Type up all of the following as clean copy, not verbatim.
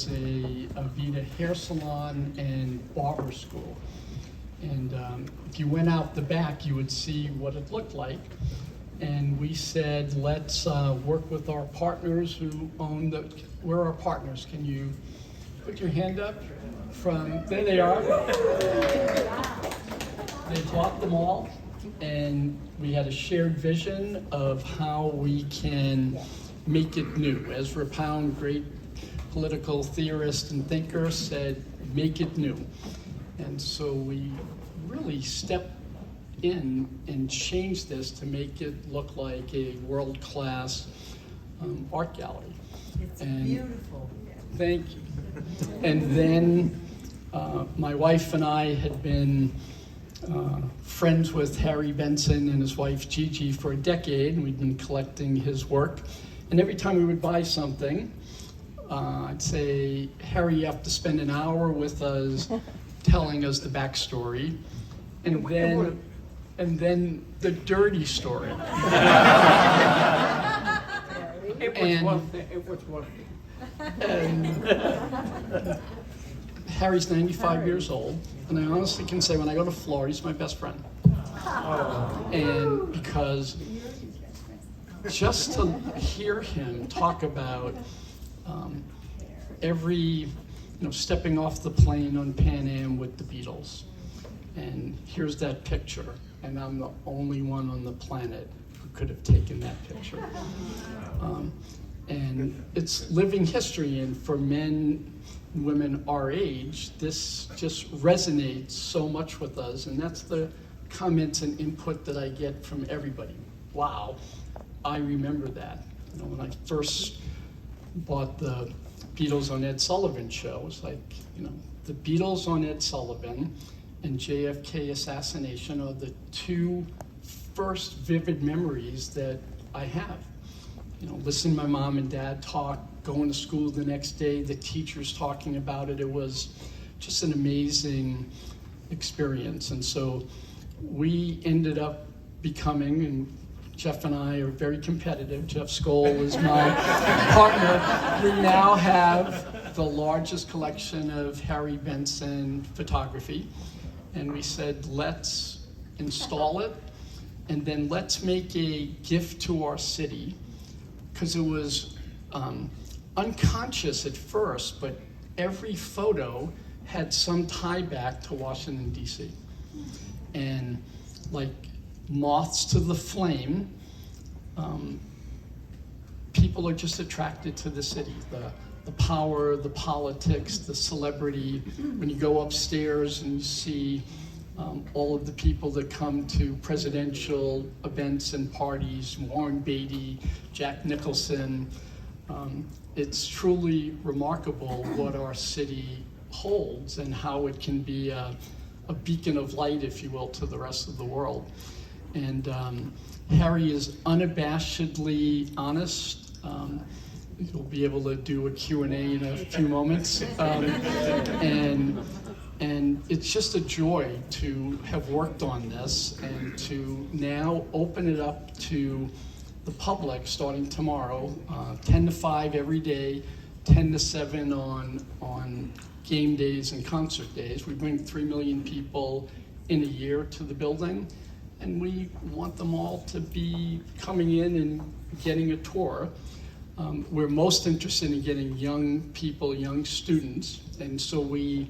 a Avita hair salon and barber school. And if you went out the back, you would see what it looked like. And we said, let's work with our partners who own the, where are our partners? Can you put your hand up? From, there they are. They bought them all, and we had a shared vision of how we can make it new. Ezra Pound, great political theorist and thinker, said, make it new. And so we really stepped in and changed this to make it look like a world-class art gallery. It's and beautiful. Thank you. And then my wife and I had been friends with Harry Benson and his wife Gigi for a decade, and we'd been collecting his work. And every time we would buy something, I'd say, Harry, you have to spend an hour with us telling us the backstory, and then the dirty story. It was one thing. And Harry's 95 years old, and I honestly can say when I go to Florida, he's my best friend. And because just to hear him talk about stepping off the plane on Pan Am with the Beatles, and here's that picture, and I'm the only one on the planet who could have taken that picture. And it's living history, and for men and women our age, this just resonates so much with us, and that's the comments and input that I get from everybody. Wow, I remember that. You know, when I first bought the Beatles on Ed Sullivan show, it was like, the Beatles on Ed Sullivan and JFK assassination are the two first vivid memories that I have. Listening to my mom and dad talk, going to school the next day, the teachers talking about it. It was just an amazing experience. And so we ended up becoming, and Jeff and I are very competitive. Jeff Skoll is my partner. We now have the largest collection of Harry Benson photography. And we said, let's install it, and then let's make a gift to our city. Because it was unconscious at first, but every photo had some tie back to Washington, D.C. And like moths to the flame, people are just attracted to the city. The power, the politics, the celebrity. When you go upstairs and you see all of the people that come to presidential events and parties, Warren Beatty, Jack Nicholson, it's truly remarkable what our city holds and how it can be a beacon of light, if you will, to the rest of the world. And Harry is unabashedly honest. You'll be able to do a Q&A in a few moments. And it's just a joy to have worked on this and to now open it up to the public starting tomorrow, 10 to 5 every day, 10 to 7 on game days and concert days. We bring 3 million people in a year to the building, and we want them all to be coming in and getting a tour. We're most interested in getting young people, young students, and so we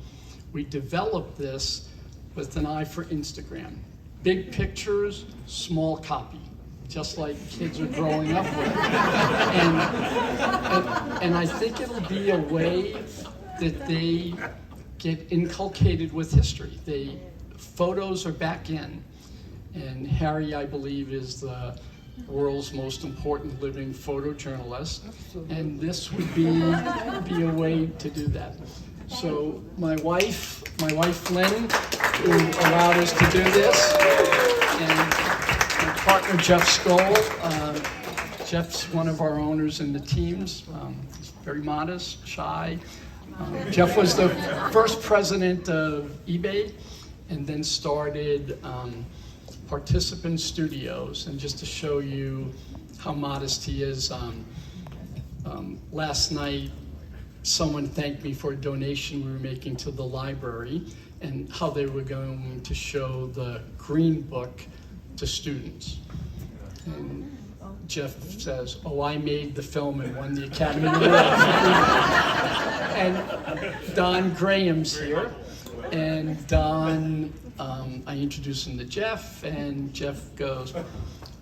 developed this with an eye for Instagram. Big pictures, small copy, just like kids are growing up with. And I think it'll be a way that they get inculcated with history. Photos are back in, and Harry, I believe, is the world's most important living photojournalist, and this would be a way to do that. So my wife Lynn, who allowed us to do this, and my partner Jeff Skoll. Jeff's one of our owners in the teams. He's very modest, shy. Jeff was the first president of eBay, and then started Participant Studios. And just to show you how modest he is, last night someone thanked me for a donation we were making to the library and how they were going to show the Green Book to students. And Jeff says, "Oh, I made the film and won the Academy Award." And Don Graham's here. And Don, I introduced him to Jeff, and Jeff goes,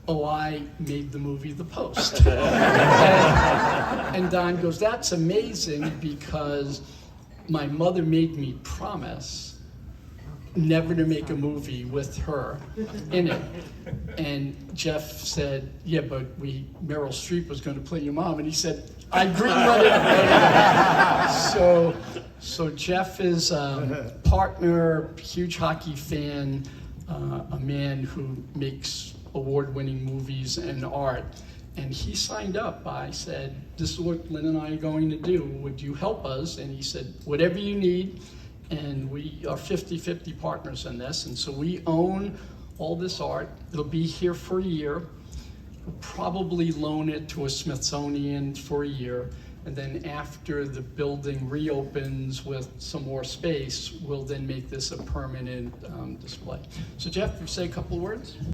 "Oh, I made the movie The Post." And Don goes, "That's amazing because my mother made me promise never to make a movie with her in it." And Jeff said, "Yeah, but Meryl Streep was going to play your mom." And he said, "I greenlit it." So Jeff is partner, huge hockey fan, a man who makes award-winning movies and art. And he signed up. I said, "This is what Lynn and I are going to do. Would you help us?" And he said, "Whatever you need." And we are 50-50 partners in this. And so we own all this art. It'll be here for a year. We'll probably loan it to a Smithsonian for a year. And then after the building reopens with some more space, we'll then make this a permanent display. So Jeff, you say a couple of words?